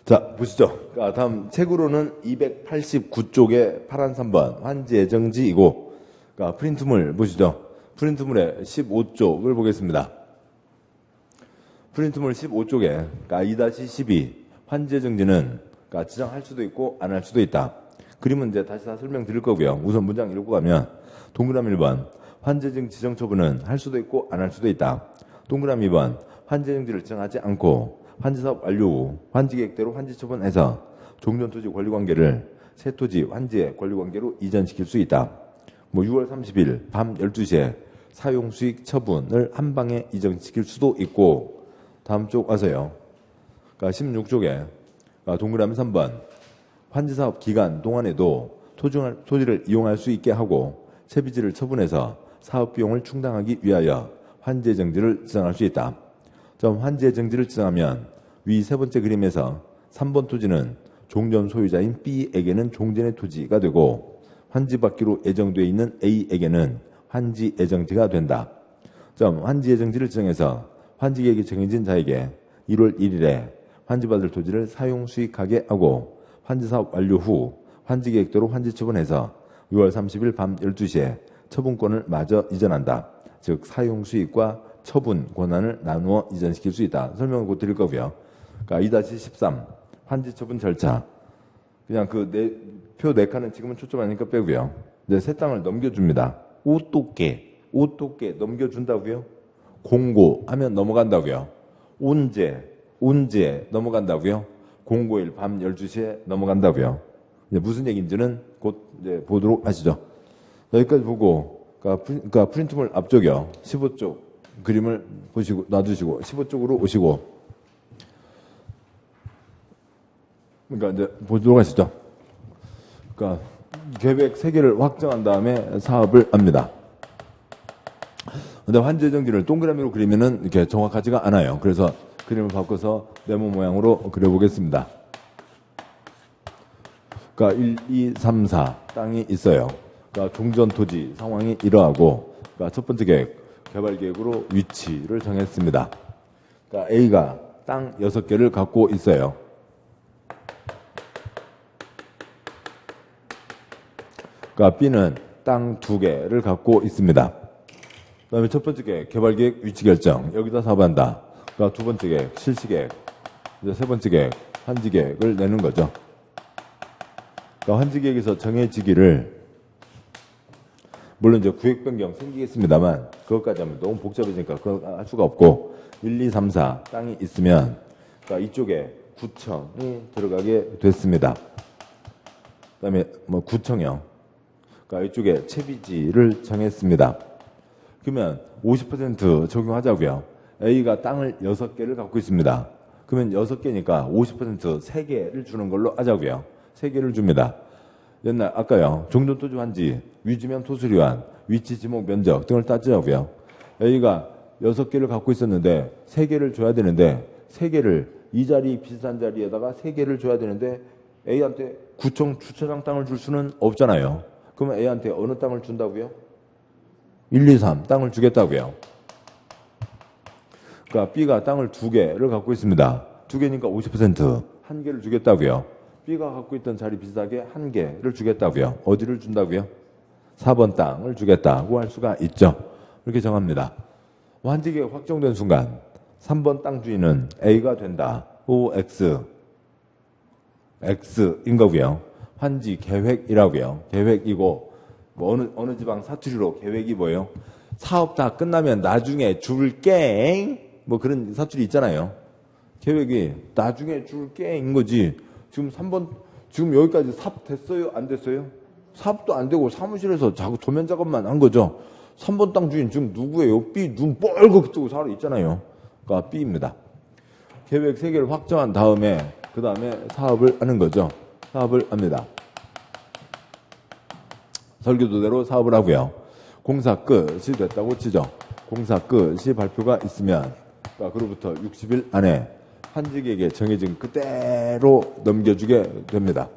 자, 보시죠. 다음 책으로는 289쪽에 파란 3번 환지 예정지이고, 프린트물 보시죠. 프린트물의 15쪽을 보겠습니다. 프린트물 15쪽에 2-12 환지 예정지는 지정할 수도 있고 안 할 수도 있다. 그림은 이제 다시 다 설명드릴 거고요. 우선 문장 읽고 가면 동그라미 1번 환지 예정 지정 처분은 할 수도 있고 안 할 수도 있다. 동그라미 2번 환지 예정지를 지정하지 않고 환지사업 완료 후 환지계획대로 환지 처분해서 종전토지 권리관계를 새 토지 환지의 권리관계로 이전시킬 수 있다. 6월 30일 밤 12시에 사용수익 처분을 한 방에 이전시킬 수도 있고, 다음 쪽 와서요. 16쪽에 동그라미 3번 환지사업 기간 동안에도 토지를 이용할 수 있게 하고 채비지를 처분해서 사업비용을 충당하기 위하여 환지예정지를 지정할 수 있다. 환지예정지를 지정하면 위 세 번째 그림에서 3번 토지는 종전 소유자인 B에게는 종전의 토지가 되고 환지받기로 예정되어 있는 A에게는 환지 예정지가 된다. 환지 예정지를 지정해서 환지계획이 정해진 자에게 1월 1일에 환지받을 토지를 사용 수익하게 하고 환지사업 완료 후 환지계획대로 환지 처분해서 6월 30일 밤 12시에 처분권을 마저 이전한다. 즉 사용 수익과 처분 권한을 나누어 이전시킬 수 있다. 설명을 곧 드릴 거고요. 2-13 환지 처분 절차. 그냥 표 4칸은 지금은 초점하니까 빼고요. 새 땅을 넘겨줍니다. 옷도께 넘겨준다고요? 공고하면 넘어간다고요. 온제 넘어간다고요? 공고일 밤 12시에 넘어간다고요. 무슨 얘기인지는 곧 이제 보도록 하시죠. 여기까지 보고 프린트물 앞쪽이요. 15쪽 그림을 보시고 놔두시고 15쪽으로 오시고 이제 보도록 하시죠. 계획 3개를 확정한 다음에 사업을 합니다. 근데 환지 예정지를 동그라미로 그리면은 이렇게 정확하지가 않아요. 그래서 그림을 바꿔서 네모 모양으로 그려보겠습니다. 1, 2, 3, 4 땅이 있어요. 종전 토지 상황이 이러하고 첫 번째 계획 개발 계획으로 위치를 정했습니다. A가 땅 6개를 갖고 있어요. B는 땅 2개를 갖고 있습니다. 그 다음에 첫 번째 계획, 개발계획, 위치결정. 여기다 사업한다. 두 번째 계획, 실시계획. 이제 세 번째 계획, 환지계획을 내는 거죠. 환지계획에서 정해지기를, 물론 이제 구획 변경 생기겠습니다만, 그것까지 하면 너무 복잡해지니까 그거 할 수가 없고, 1, 2, 3, 4 땅이 있으면, 이쪽에 구청이 들어가게 됐습니다. 그 다음에 구청형. 이쪽에 채비지를 정했습니다. 그러면 50% 적용하자고요. A가 땅을 6개를 갖고 있습니다. 그러면 6개니까 50% 3개를 주는 걸로 하자고요. 3개를 줍니다. 옛날 아까요. 종전토지 환지, 위지면 토수리환, 위치 지목 면적 등을 따지자고요. A가 6개를 갖고 있었는데 3개를 줘야 되는데 3개를 이 자리 비슷한 자리에다가 3개를 줘야 되는데 A한테 구청 주차장 땅을 줄 수는 없잖아요. 그러면 A한테 어느 땅을 준다고요? 1, 2, 3 땅을 주겠다고요. B가 땅을 2개를 갖고 있습니다. 2개니까 50% 1개를 주겠다고요. B가 갖고 있던 자리 비슷하게 1개를 주겠다고요. 어디를 준다고요? 4번 땅을 주겠다고 할 수가 있죠. 이렇게 정합니다. 환지계획 확정된 순간 3번 땅 주인은 A가 된다. OX X인 거고요. 환지 계획이라고요. 계획이고 어느 지방 사투리로 계획이 뭐예요? 사업 다 끝나면 나중에 줄게 그런 사투리 있잖아요. 계획이 나중에 줄게인 거지. 지금 3번 지금 여기까지 삽 됐어요? 안 됐어요? 삽도 안 되고 사무실에서 조면 작업만 한 거죠. 3번 땅 주인 지금 누구예요? B 눈 뻘겋게 뜨고 살아 있잖아요. 그러니까 B입니다. 계획 3개를 확정한 다음에 그 다음에 사업을 하는 거죠. 사업을 합니다. 설계도대로 사업을 하고요. 공사 끝이 됐다고 치죠. 공사 끝이 발표가 있으면 그로부터 60일 안에 환지계획에 정해진 그대로 넘겨주게 됩니다.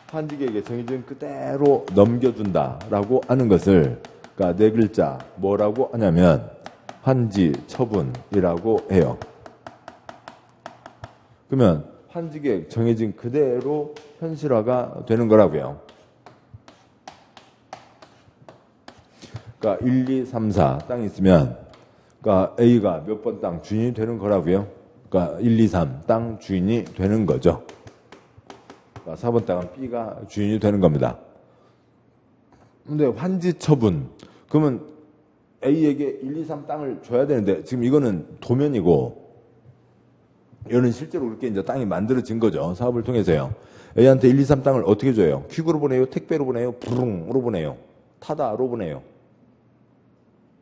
환지계획에 정해진 그대로 넘겨준다라고 하는 것을 네 글자 뭐라고 하냐면 환지 처분이라고 해요. 그러면 환지계획 정해진 그대로 현실화가 되는 거라고요. 그러니까 1, 2, 3, 4 땅이 있으면 그러니까 A가 몇 번 땅 주인이 되는 거라고요. 그러니까 1, 2, 3 땅 주인이 되는 거죠. 그러니까 4번 땅은 B가 주인이 되는 겁니다. 근데 환지 처분 그러면 A에게 1, 2, 3 땅을 줘야 되는데 지금 이거는 도면이고 이거는 실제로 그렇게 이제 땅이 만들어진 거죠. 사업을 통해서요. A한테 1, 2, 3 땅을 어떻게 줘요? 퀵으로 보내요? 택배로 보내요? 부릉으로 보내요? 타다로 보내요?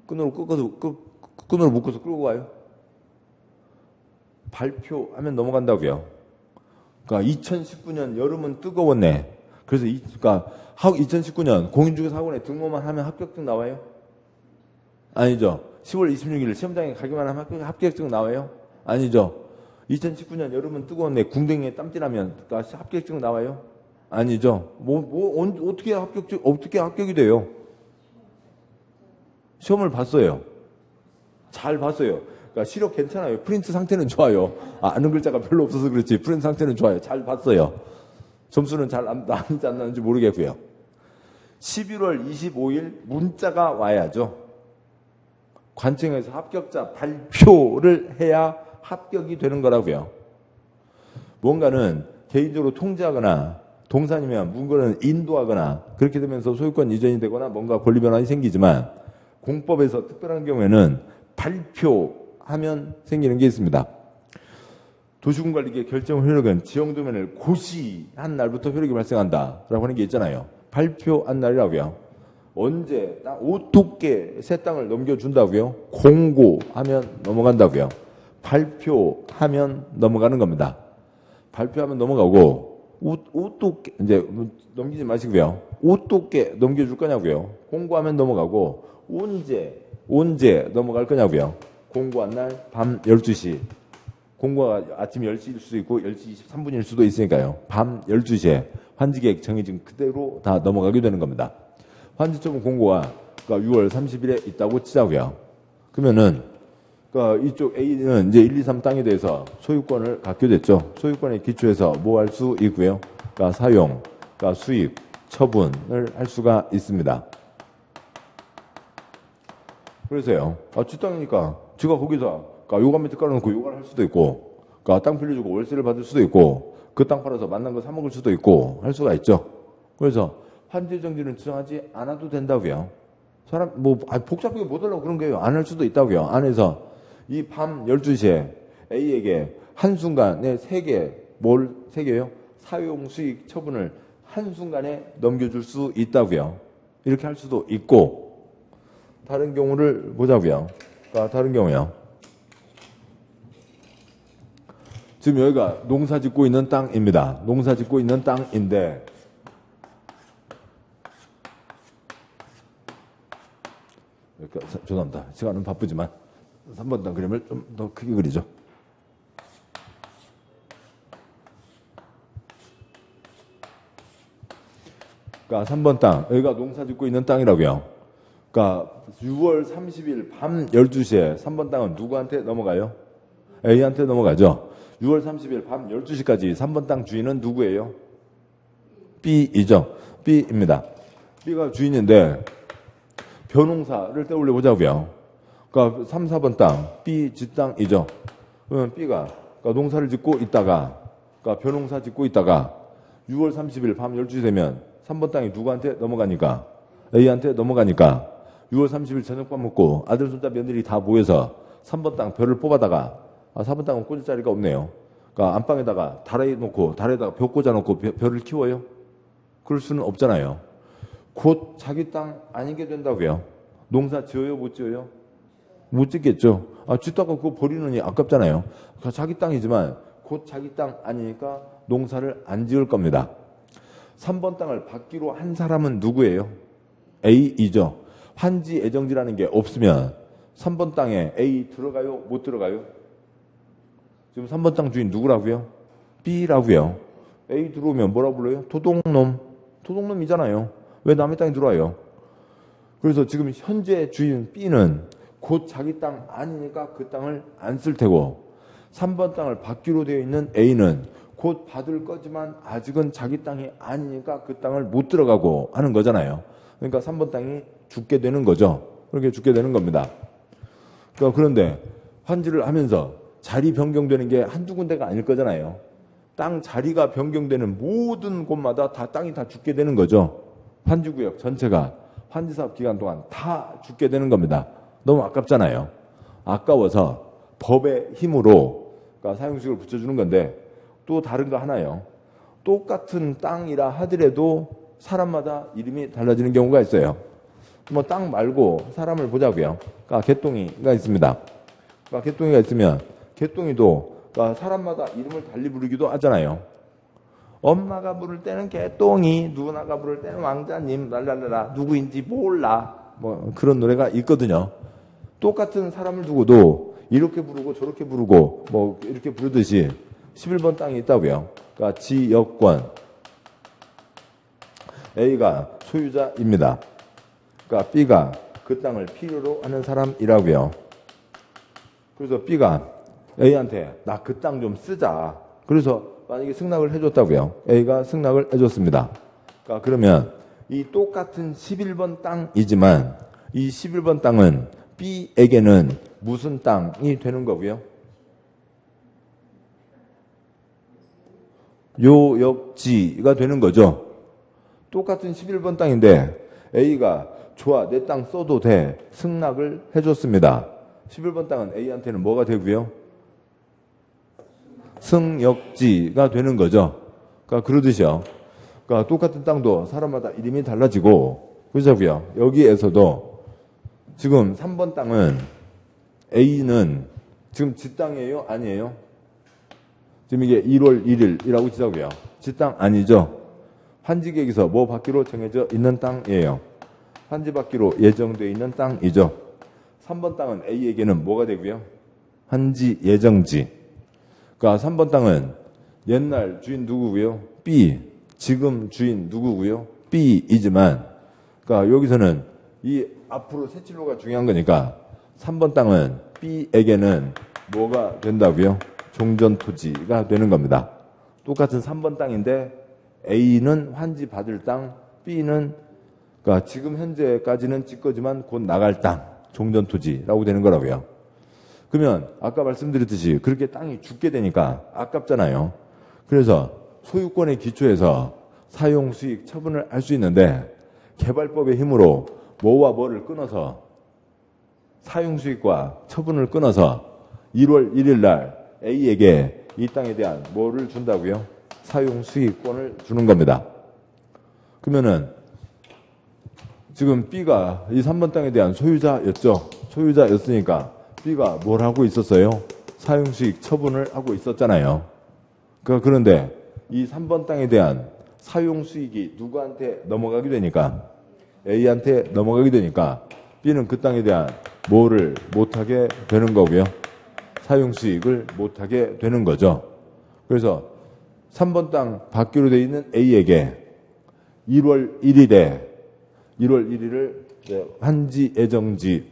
끈으로 묶어서 끌고 가요? 발표하면 넘어간다고요. 그러니까 2019년 여름은 뜨거웠네. 그래서 그러니까 2019년 공인중개사학원에 등록만 하면 합격증 나와요? 아니죠. 10월 26일 시험장에 가기만 하면 합격증 나와요? 아니죠. 2019년 여름은 뜨거웠네. 궁뎅이에 땀띠나면 합격증 나와요? 아니죠. 어떻게 합격이 돼요? 시험을 봤어요. 잘 봤어요. 그러니까 시력 괜찮아요. 프린트 상태는 좋아요. 아는 글자가 별로 없어서 그렇지 프린트 상태는 좋아요. 잘 봤어요. 점수는 잘 나는지 안 나는지 모르겠고요. 11월 25일 문자가 와야죠. 관청에서 합격자 발표를 해야 합격이 되는 거라고요. 뭔가는 개인적으로 통제하거나 동산이면 물건을 인도하거나 그렇게 되면서 소유권 이전이 되거나 뭔가 권리 변환이 생기지만 공법에서 특별한 경우에는 발표하면 생기는 게 있습니다. 도시군관리계 결정 효력은 지형도면을 고시한 날부터 효력이 발생한다라고 하는 게 있잖아요. 발표한 날이라고요. 언제 어떻게 새 땅을 넘겨준다고요? 공고하면 넘어간다고요. 발표하면 넘어가는 겁니다. 발표하면 넘어가고 어떻게 이제 넘기지 마시고요. 어떻게 넘겨줄 거냐고요. 공고하면 넘어가고 언제 넘어갈 거냐고요. 공고한 날 밤 12시. 공고가 아침 10시일 수도 있고 10시 23분일 수도 있으니까요. 밤 12시에 환지계획 정해진 그대로 다 넘어가게 되는 겁니다. 환지처분 공고가 그러니까 6월 30일에 있다고 치자고요. 그러면은 그러니까 이쪽 A는 이제 1, 2, 3 땅에 대해서 소유권을 갖게 됐죠. 소유권에 기초해서 뭐 할 수 있고요. 그러니까 사용, 그러니까 수입, 처분을 할 수가 있습니다. 그래서요. 지 땅이니까 지가 거기서 그러니까 요가 밑에 깔아놓고 요가를 할 수도 있고, 그러니까 땅 빌려주고 월세를 받을 수도 있고, 그 땅 팔아서 만난 거 사 먹을 수도 있고 할 수가 있죠. 그래서 환지정지는 지정하지 않아도 된다고요. 사람 복잡하게 못 하려고 그런 거예요. 안 할 수도 있다고요. 안에서 이 밤 12시에 A에게 한순간에 3개요? 사용, 수익, 처분을 한순간에 넘겨줄 수 있다고요. 이렇게 할 수도 있고, 다른 경우를 보자고요. 다른 경우요. 지금 여기가 농사 짓고 있는 땅입니다. 농사 짓고 있는 땅인데, 죄송합니다. 시간은 바쁘지만 3번 땅 그림을 좀 더 크게 그리죠. 그러니까 3번 땅, 여기가 농사 짓고 있는 땅이라고요. 그러니까 6월 30일 밤 12시에 3번 땅은 누구한테 넘어가요? A한테 넘어가죠. 6월 30일 밤 12시까지 3번 땅 주인은 누구예요? B이죠. B입니다. B가 주인인데 벼농사를 떠올려 보자고요. 그러니까 3, 4번 땅, B 뒷땅이죠. 그러면 B가 그러니까 농사를 짓고 있다가, 그러니까 벼농사 짓고 있다가 6월 30일 밤 12시 되면 3번 땅이 누구한테 넘어가니까? A한테 넘어가니까 6월 30일 저녁밥 먹고 아들, 손자, 며느리 다 모여서 3번 땅 벼를 뽑아다가 4번 땅은 꽂을 자리가 없네요. 그러니까 안방에다가 다라이 놓고 다라에다가 벼 꽂아놓고 벼를 키워요? 그럴 수는 없잖아요. 곧 자기 땅 아니게 된다고요. 농사 지어요? 못 지어요? 못 짓겠죠. 짓다가 그거 버리느니 아깝잖아요. 그러니까 자기 땅이지만 곧 자기 땅 아니니까 농사를 안 지을 겁니다. 3번 땅을 받기로 한 사람은 누구예요? A이죠. 환지 애정지라는 게 없으면 3번 땅에 A 들어가요? 못 들어가요? 지금 3번 땅 주인 누구라고요? B라고요. A 들어오면 뭐라고 불러요? 도둑놈. 도둑놈이잖아요. 왜 남의 땅에 들어와요? 그래서 지금 현재 주인 B는 곧 자기 땅 아니니까 그 땅을 안 쓸 테고 3번 땅을 받기로 되어 있는 A는 곧 받을 거지만 아직은 자기 땅이 아니니까 그 땅을 못 들어가고 하는 거잖아요. 그러니까 3번 땅이 죽게 되는 거죠. 그렇게 죽게 되는 겁니다. 그러니까 그런데 환지를 하면서 자리 변경되는 게 한두 군데가 아닐 거잖아요. 땅 자리가 변경되는 모든 곳마다 다 땅이 다 죽게 되는 거죠. 환지구역 전체가 환지사업 기간 동안 다 죽게 되는 겁니다. 너무 아깝잖아요. 아까워서 법의 힘으로 그러니까 사용수익을 붙여주는 건데 또 다른 거 하나요. 똑같은 땅이라 하더라도 사람마다 이름이 달라지는 경우가 있어요. 뭐 땅 말고 사람을 보자고요. 그러니까 개똥이가 있습니다. 그러니까 개똥이가 있으면 개똥이도 그러니까 사람마다 이름을 달리 부르기도 하잖아요. 엄마가 부를 때는 개똥이, 누나가 부를 때는 왕자님, 랄랄라라, 누구인지 몰라. 뭐 그런 노래가 있거든요. 똑같은 사람을 두고도 이렇게 부르고 저렇게 부르고 뭐 이렇게 부르듯이 11번 땅이 있다고요. 그러니까 지역권 A가 소유자입니다. 그러니까 B가 그 땅을 필요로 하는 사람이라고요. 그래서 B가 A한테 나 그 땅 좀 쓰자. 그래서 만약에 승낙을 해줬다고요. A가 승낙을 해줬습니다. 그러니까 그러면 이 똑같은 11번 땅이지만 이 11번 땅은 B에게는 무슨 땅이 되는 거고요? 요역지가 되는 거죠. 똑같은 11번 땅인데 A가 좋아 내 땅 써도 돼 승낙을 해줬습니다. 11번 땅은 A한테는 뭐가 되고요? 승역지가 되는 거죠. 그러니까 그러듯이요. 그러니까 똑같은 땅도 사람마다 이름이 달라지고 그렇자고요. 여기에서도 지금 3번 땅은 A는 지금 지 땅이에요? 아니에요? 지금 이게 1월 1일이라고 치자고요. 지 땅 아니죠? 환지계획에서 뭐 받기로 정해져 있는 땅이에요. 환지 받기로 예정되어 있는 땅이죠. 3번 땅은 A에게는 뭐가 되고요? 환지 예정지. 그러니까 3번 땅은 옛날 주인 누구고요? B. 지금 주인 누구고요? B이지만 그러니까 여기서는 이 앞으로 세칠로가 중요한 거니까 3번 땅은 B에게는 뭐가 된다고요? 종전토지가 되는 겁니다. 똑같은 3번 땅인데 A는 환지 받을 땅, B는 그러니까 지금 현재까지는 지 거지만 곧 나갈 땅, 종전토지라고 되는 거라고요. 그러면 아까 말씀드렸듯이 그렇게 땅이 죽게 되니까 아깝잖아요. 그래서 소유권의 기초에서 사용수익 처분을 할 수 있는데 개발법의 힘으로 뭐와 뭐를 끊어서 사용수익과 처분을 끊어서 1월 1일 날 A에게 이 땅에 대한 뭐를 준다고요? 사용수익권을 주는 겁니다. 그러면은 지금 B가 이 3번 땅에 대한 소유자였죠. 소유자였으니까 B가 뭘 하고 있었어요? 사용수익 처분을 하고 있었잖아요. 그런데 이 3번 땅에 대한 사용수익이 누구한테 넘어가게 되니까 A한테 넘어가게 되니까 B는 그 땅에 대한 뭐를 못하게 되는 거고요. 사용수익을 못하게 되는 거죠. 그래서 3번 땅 받기로 되어 있는 A에게 1월 1일을 환지 예정지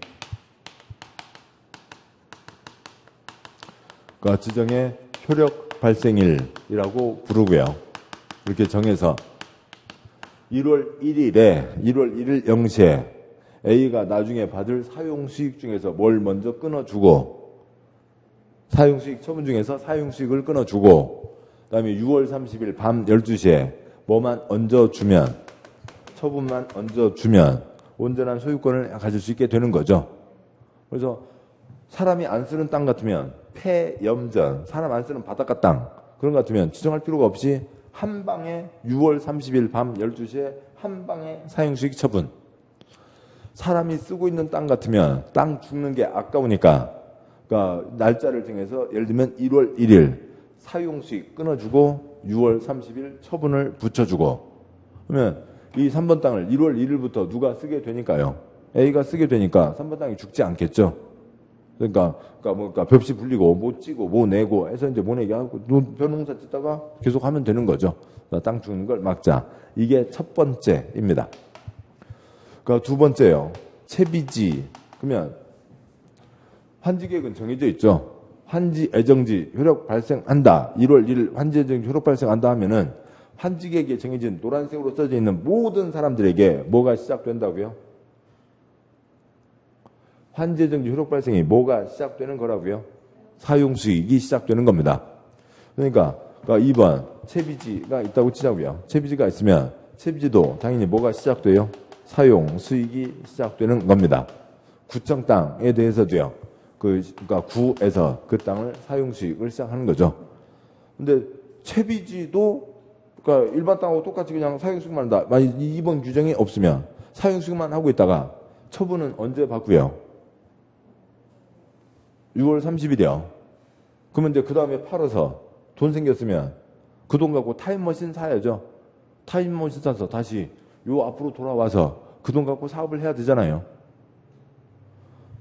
그러니까 지정의 효력 발생일이라고 부르고요. 이렇게 정해서 1월 1일 0시에 A가 나중에 받을 사용수익 중에서 뭘 먼저 끊어주고 사용수익 처분 중에서 사용수익을 끊어주고 그다음에 6월 30일 밤 12시에 뭐만 얹어주면 처분만 얹어주면 온전한 소유권을 가질 수 있게 되는 거죠. 그래서 사람이 안 쓰는 땅 같으면 폐염전 사람 안 쓰는 바닷가 땅 그런 것 같으면 지정할 필요가 없이 한 방에 6월 30일 밤 12시에 한 방에 사용수익 처분. 사람이 쓰고 있는 땅 같으면 땅 죽는 게 아까우니까 그러니까 날짜를 정해서 예를 들면 1월 1일 사용수익 끊어주고 6월 30일 처분을 붙여주고 그러면 이 3번 땅을 1월 1일부터 누가 쓰게 되니까요. A가 쓰게 되니까 3번 땅이 죽지 않겠죠. 그러니까 벽시 불리고 못 찌고 못 내고 해서 이제 못 내게 하고 벼농사 짓다가 계속 하면 되는 거죠. 땅 죽는 걸 막자. 이게 첫 번째입니다. 그러니까 두 번째요. 채비지. 그러면 환지계획은 정해져 있죠. 환지 애정지 효력 발생한다. 1월 1일 환지 애정지 효력 발생한다 하면은 환지객에 정해진 노란색으로 써져 있는 모든 사람들에게 뭐가 시작된다고요? 환지 애정지 효력 발생이 뭐가 시작되는 거라고요? 사용수익이 시작되는 겁니다. 그러니까 2번 채비지가 있다고 치자고요. 채비지가 있으면 채비지도 당연히 뭐가 시작돼요? 사용수익이 시작되는 겁니다. 구청 땅에 대해서도요. 그러니까 구에서 그 땅을 사용수익을 시작하는 거죠. 근데 채비지도 그러니까 일반 땅하고 똑같이 그냥 사용수익만 한다. 만약 2번 규정이 없으면 사용수익만 하고 있다가 처분은 언제 받고요? 6월 30일이요. 그러면 이제 그 다음에 팔아서 돈 생겼으면 그 돈 갖고 타임머신 사야죠. 타임머신 사서 다시 요 앞으로 돌아와서 그 돈 갖고 사업을 해야 되잖아요.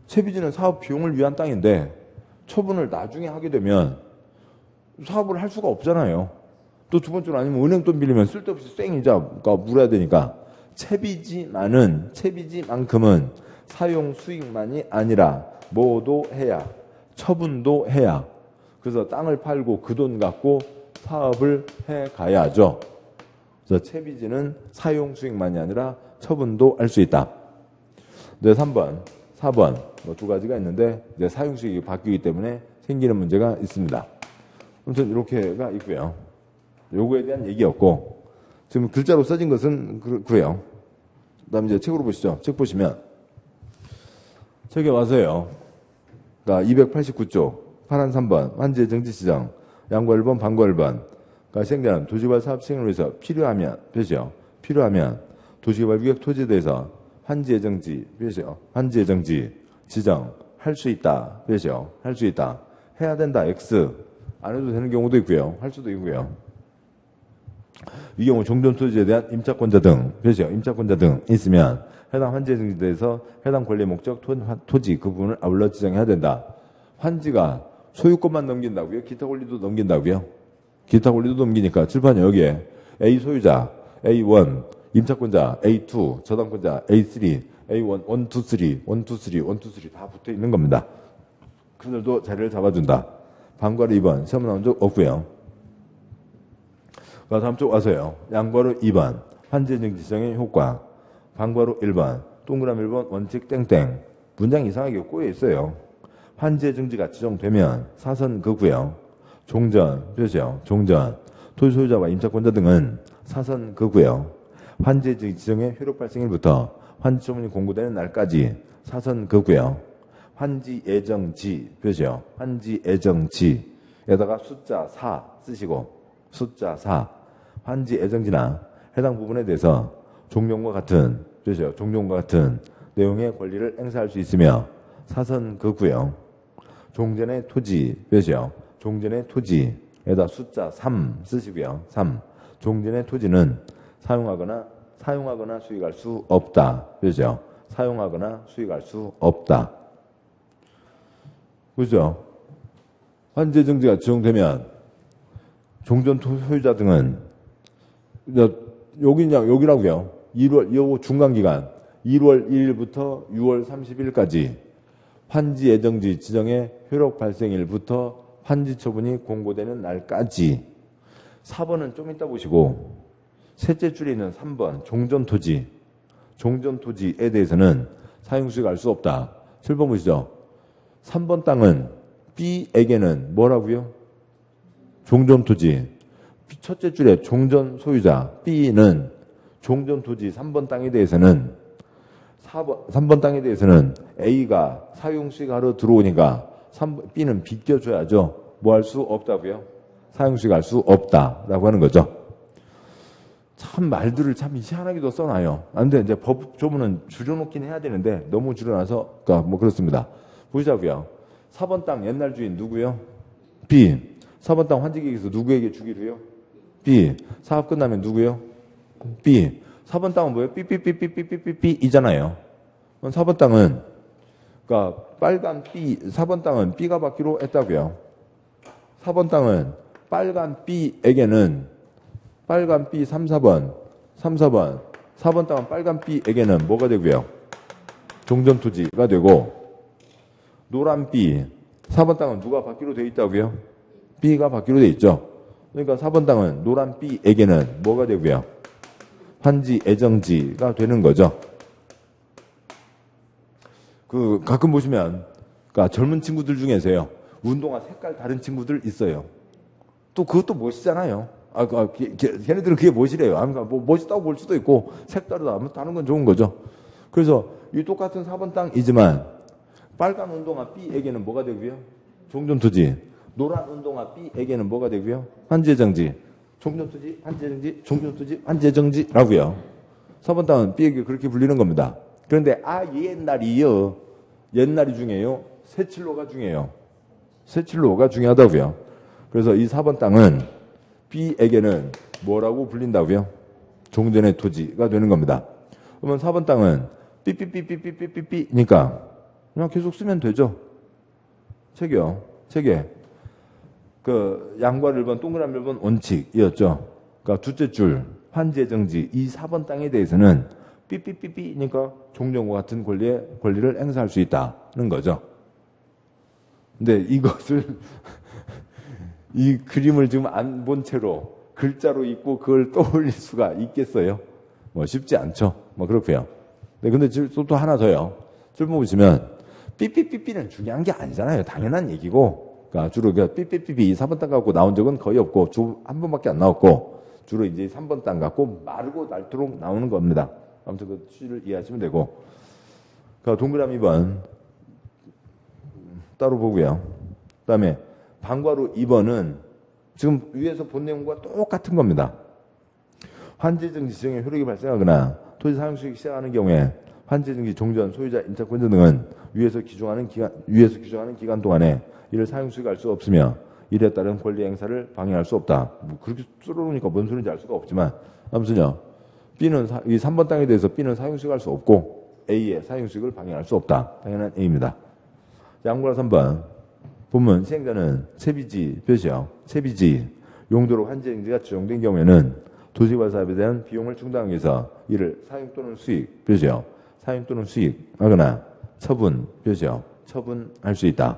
채비지는 사업 비용을 위한 땅인데 처분을 나중에 하게 되면 사업을 할 수가 없잖아요. 또 두 번째로 아니면 은행 돈 빌리면 쓸데없이 생이자가 물어야 되니까 채비지만큼은 사용 수익만이 아니라 뭐도 해야 처분도 해야 그래서 땅을 팔고 그 돈 갖고 사업을 해 가야죠. 그래서 채비지는 사용 수익만이 아니라 처분도 할 수 있다. 네, 3번, 4번 뭐 두 가지가 있는데 이제 사용 수익이 바뀌기 때문에 생기는 문제가 있습니다. 아무튼 이렇게가 있고요. 요거에 대한 얘기였고 지금 글자로 써진 것은 그래요. 그다음에 이제 책으로 보시죠. 책 보시면 책에 와서요. 그러니까 289쪽 파란 3번 환지 정지 지정 양과 1번 반과 1번 그러니까 시행자는 도시개발 사업 시행을 위해서 필요하면 표시요. 필요하면 도시개발 구역 토지에 대해서 환지 예정지 표시요. 환지 예정지 지정 할 수 있다 표시요. 할 수 있다. 해야 된다 X 안 해도 되는 경우도 있고요. 할 수도 있고요. 이 경우 종전 토지에 대한 임차권자 등 표시요. 임차권자 등 있으면 해당 환지 예정지에 대해서 해당 권리 목적 토지 그 부분을 아울러 지정해야 된다. 환지가 소유권만 넘긴다고요? 기타 권리도 넘긴다고요? 기타 권리도 넘기니까 칠판에 여기에 A 소유자 A1 임차권자 A2 저당권자 A3 A1 1, 2, 3 1, 2, 3 1, 2, 3 다 붙어 있는 겁니다. 그들도 자리를 잡아준다. 반괄호 2번 시험 나온 적 없고요. 다음 쪽 와서요. 양괄호 2번 환지예정 지정의 효과 반괄호 1번 동그라미 1번 원칙 땡땡 문장이 이상하게 꼬여 있어요. 환지예정지가 지정되면 사선 거고요. 종전 표시요. 종전 토지 소유자와 임차권자 등은 사선 거고요. 환지예정 지정의 효력 발생일부터 환지 처분이 공고되는 날까지 사선 거고요. 환지예정지 표시요. 환지예정지에다가 숫자 4 쓰시고 숫자 4 환지예정지나 해당 부분에 대해서 종전과 같은 표시요. 종전과 같은 내용의 권리를 행사할 수 있으며 사선 거고요. 종전의 토지 표시요. 종전의 토지에다 숫자 3 쓰시고요. 3 종전의 토지는 사용하거나 수익할 수 없다. 표시요. 사용하거나 수익할 수 없다. 그죠? 환지예정지가 지정되면 종전 소유자 등은 여기라고요. 2월 중간기간 1월 1일부터 6월 30일까지 환지예정지 지정의 효력 발생일부터 환지 처분이 공고되는 날까지 4번은 좀 이따 보시고 셋째 줄에 있는 3번 종전토지에 대해서는 사용수익 알 수 없다. 7번 보시죠. 3번 땅은 B에게는 뭐라고요? 종전토지. 첫째 줄에 종전 소유자 B는 종전토지 3번 땅에 대해서는 3번 땅에 대해서는 A가 사용수익 하러 들어오니까 B는 비껴줘야죠. 뭐 할 수 없다고요? 사용수익 할 수 없다라고 하는 거죠. 참 말들을 참 희한하게도 써놔요. 근데 이제 법 조문은 줄여놓긴 해야 되는데 너무 줄여놔서 그러니까 뭐 그렇습니다. 보시자고요. 4번 땅 옛날 주인 누구요? B. 4번 땅 환지계획에서 누구에게 주기로요? B. 사업 끝나면 누구요? B. 4번 땅은 뭐예요? 삐삐삐삐삐삐삐삐이잖아요. 4번 땅은 그러니까 빨간 B 4번 땅은 B가 받기로 했다고요. 4번 땅은 빨간 B에게는 빨간 B 3, 4번 4번 땅은 빨간 B에게는 뭐가 되고요? 종전토지가 되고 노란 B 4번 땅은 누가 받기로 돼 있다고요? B가 받기로 돼 있죠. 그러니까 4번 땅은 노란 B에게는 뭐가 되고요? 환지, 애정지가 되는 거죠. 가끔 보시면, 그러니까 젊은 친구들 중에서요, 운동화 색깔 다른 친구들 있어요. 또 그것도 멋있잖아요. 걔네들은 그게 멋이래요. 그러니까 뭐 멋있다고 볼 수도 있고, 색다르다. 다른 건 좋은 거죠. 그래서 이 똑같은 4번 땅이지만, 빨간 운동화 B에게는 뭐가 되고요? 종전투지. 노란 운동화 B에게는 뭐가 되고요? 환지애정지. 종전투지, 환지애정지, 종전투지, 환지애정지라고요. 4번 땅은 B에게 그렇게 불리는 겁니다. 그런데 옛날이요. 옛날이 중요해요. 새칠로가 중요해요. 새칠로가 중요하다고요. 그래서 이 4번 땅은 B에게는 뭐라고 불린다고요? 종전의 토지가 되는 겁니다. 그러면 4번 땅은 삐삐삐삐삐삐삐삐니까 그냥 계속 쓰면 되죠. 책에 양과 1번 동그라미 1번 원칙이었죠. 그러니까 둘째 줄 환지애정지 이 4번 땅에 대해서는 삐삐삐삐니까 종전과 같은 권리를 행사할 수 있다는 거죠. 근데 이것을 이 그림을 지금 안 본 채로 글자로 읽고 그걸 떠올릴 수가 있겠어요? 쉽지 않죠. 그렇고요. 네, 근데 또 하나 더요. 줄 보시면 삐삐삐삐는 중요한 게 아니잖아요. 당연한 얘기고. 그러니까 주로 삐삐삐삐 4번 땅 갖고 나온 적은 거의 없고 한 번밖에 안 나왔고 주로 이제 3번 땅 갖고 마르고 닳도록 나오는 겁니다. 아무튼 그 취지를 이해하시면 되고. 그러니까 동그라미 2번 따로 보고요. 그다음에 방과로 2번은 지금 위에서 본 내용과 똑같은 겁니다. 환지애정지 지정의 효력이 발생하거나 토지 사용 수익이 시작하는 경우에 환지애정지 종전, 소유자, 임차권자 등은 위에서 규정하는 기간 동안에 이를 사용 수익할 수 없으며 이에 따른 권리 행사를 방해할 수 없다. 그렇게 쓸어놓으니까 뭔 소리인지 알 수가 없지만 아무튼요. B는 이 3번 땅에 대해서 B는 사용 수익할 수 없고 A의 사용 수익을 방해할 수 없다. 당연한 A입니다. 양보라 3번 본문 시행자는 채비지 표시요. 채비지 용도로 환지애정지가 지정된 경우에는 도시개발 사업에 대한 비용을 충당하기 위해서 이를 사용 또는 수익 표시요. 사용 또는 수익하거나 처분 표시요. 처분할 수 있다.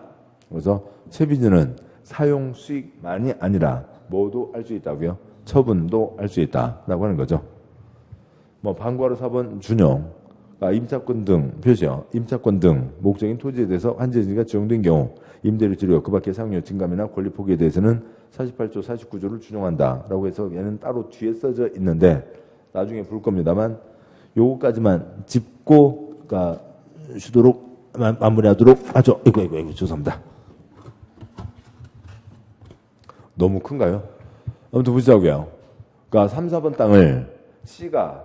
그래서 채비지는 사용 수익만이 아니라 뭐도 할 수 있다고요? 처분도 할 수 있다라고 하는 거죠. 방과로 4번 준용, 임차권 등 표시요. 임차권 등 목적인 토지에 대해서 환지애정지가 지정된 경우 임대료 지료 그 밖의 사용료 증감이나 권리 포기에 대해서는 48조 49조를 준용한다라고 해서 얘는 따로 뒤에 써져 있는데 나중에 볼 겁니다만 요거까지만 짚고 쉬도록 마무리하도록 하죠. 이거 죄송합니다. 너무 큰가요? 아무튼 보시자고요. 그러니까 3, 4번 땅을 C가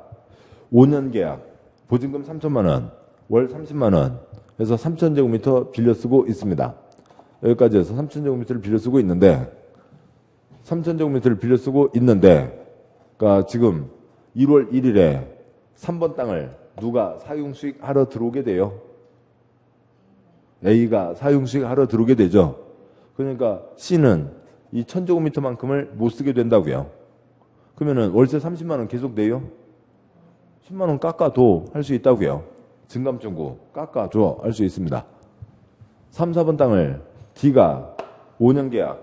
5년 계약, 보증금 3천만 원, 월 30만 원 해서 3,000제곱미터 빌려 쓰고 있습니다. 여기까지 해서 3,000제곱미터를 빌려 쓰고 있는데 3,000제곱미터를 빌려 쓰고 있는데 그러니까 지금 1월 1일에 3번 땅을 누가 사용수익 하러 들어오게 돼요? A가 사용수익 하러 들어오게 되죠. 그러니까 C는 이 1,000제곱미터만큼을 못 쓰게 된다고요. 그러면은 월세 30만 원 계속 내요? 10만 원 깎아도 할 수 있다고요. 증감 청구 깎아줘 할 수 있습니다. 3, 4번 땅을 D가 5년 계약,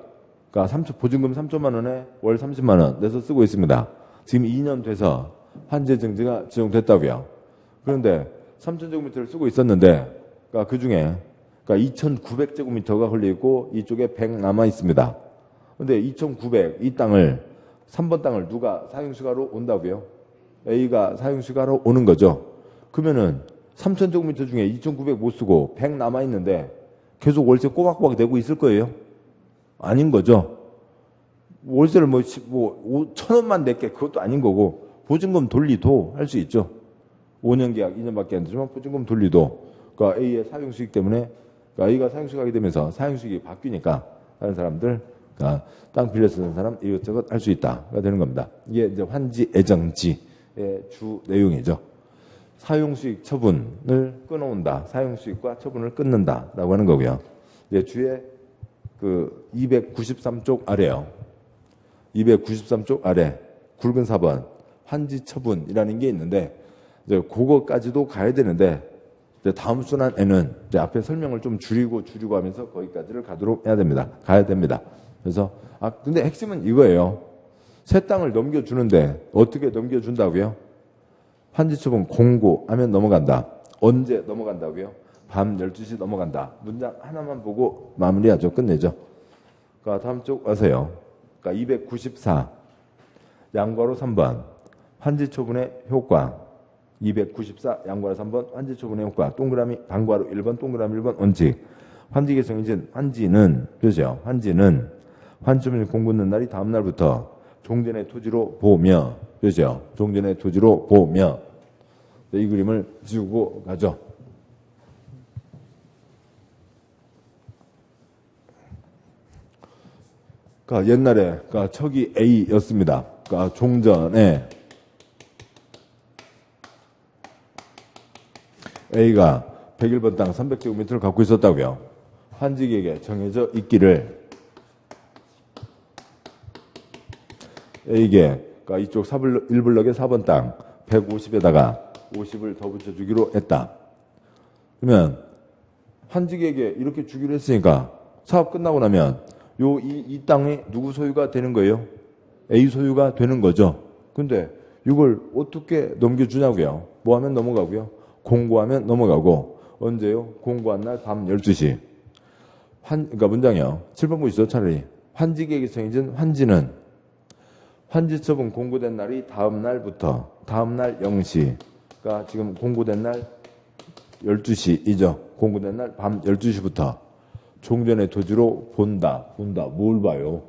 그러니까 보증금 3천만 원에 월 30만 원 내서 쓰고 있습니다. 지금 2년 돼서 환지애정지가 지정됐다고요. 그런데 3,000제곱미터를 쓰고 있었는데, 그러니까 그 중에 2,900제곱미터가 걸려 있고 이쪽에 100 남아 있습니다. 그런데 2,900 이 땅을 3번 땅을 누가 사용수가로 온다고요? A가 사용수가로 오는 거죠. 그러면은 3,000제곱미터 중에 2,900 못 쓰고 100 남아 있는데 계속 월세 꼬박꼬박 내고 있을 거예요? 아닌 거죠. 월세를 1,000원만 낼게 그것도 아닌 거고 보증금 돌리도 할 수 있죠. 5년 계약 2년밖에 안 되지만 보증금 돌리도 그러니까 A의 사용수익 때문에 그러니까 A가 사용수익하게 되면서 사용수익이 바뀌니까 다른 사람들 그러니까 땅 빌려 쓰는 사람 이것저것 할 수 있다가 되는 겁니다. 이게 이제 환지애정지의 주 내용이죠. 사용수익 처분을 끊어온다. 사용수익과 처분을 끊는다라고 하는 거고요. 이제 주에 293쪽 아래요. 293쪽 아래 굵은 4번 환지처분이라는 게 있는데 이제 그거까지도 가야 되는데 이제 다음 순환에는 이제 앞에 설명을 좀 줄이고 하면서 거기까지를 가야 됩니다. 그래서 근데 핵심은 이거예요. 새 땅을 넘겨주는데 어떻게 넘겨준다고요? 환지처분 공고하면 넘어간다. 언제 넘어간다고요? 밤 12시 넘어간다. 문장 하나만 보고 마무리하죠. 끝내죠. 그러니까 다음 쪽 와서요. 그러니까 294 양괄호 3번 환지처분의 효과. 294 양괄호 3번 환지처분의 효과. 동그라미 반괄호 1번 동그라미 1번 원칙. 환지의 정의진 환지는 그죠? 환지는 환지처분이 공고는 날이 다음 날부터 종전의 토지로 보며 그죠? 종전의 토지로 보며 이 그림을 지우고 가죠. 그러니까 옛날에 척이 A였습니다. 그러니까 종전에 A가 101번 땅 300제곱미터를 갖고 있었다고요. 환지객에게 정해져 있기를 A에게 그러니까 이쪽 1블럭의 4번 땅 150에다가 50을 더 붙여주기로 했다. 그러면 환지객에게 이렇게 주기로 했으니까 사업 끝나고 나면 이 땅이 누구 소유가 되는 거예요? A 소유가 되는 거죠. 근데 이걸 어떻게 넘겨주냐고요? 뭐 하면 넘어가고요? 공고하면 넘어가고 언제요? 공고한 날 밤 12시. 그러니까 문장이요. 7번 보시죠. 차라리. 환지객이 정해진 환지는 환지처분 공고된 날이 다음 날부터 다음 날 0시가 지금 공고된 날 12시이죠. 공고된 날 밤 12시부터 종전의 토지로 본다. 뭘 봐요?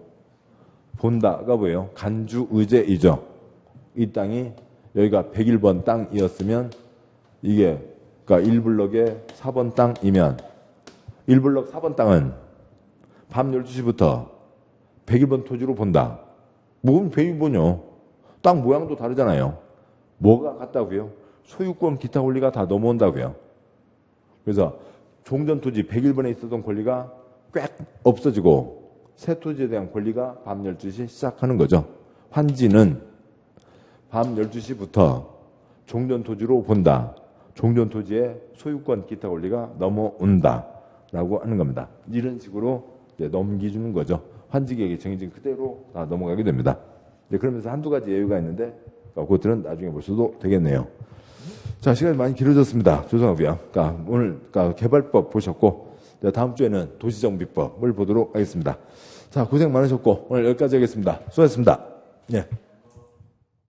본다가 뭐예요? 간주 의제이죠. 이 땅이 여기가 101번 땅이었으면 이게 그러니까 1블럭의 4번 땅이면 1블럭 4번 땅은 밤 12시부터 101번 토지로 본다. 뭐는 101번이요. 땅 모양도 다르잖아요. 뭐가 같다고요? 소유권 기타 권리가 다 넘어온다고요. 그래서 종전 토지 101번에 있었던 권리가 꽥 없어지고 새 토지에 대한 권리가 밤 12시 시작하는 거죠. 환지는 밤 12시부터 종전 토지로 본다. 종전 토지의 소유권 기타 권리가 넘어온다. 라고 하는 겁니다. 이런 식으로 이제 넘기주는 거죠. 환지객이 정해진 그대로 다 넘어가게 됩니다. 그러면서 한두 가지 예외가 있는데 그것들은 나중에 볼 수도 되겠네요. 자, 시간이 많이 길어졌습니다. 죄송하고요. 그러니까 오늘 개발법 보셨고 다음 주에는 도시정비법을 보도록 하겠습니다. 자, 고생 많으셨고 오늘 여기까지 하겠습니다. 수고하셨습니다. 예.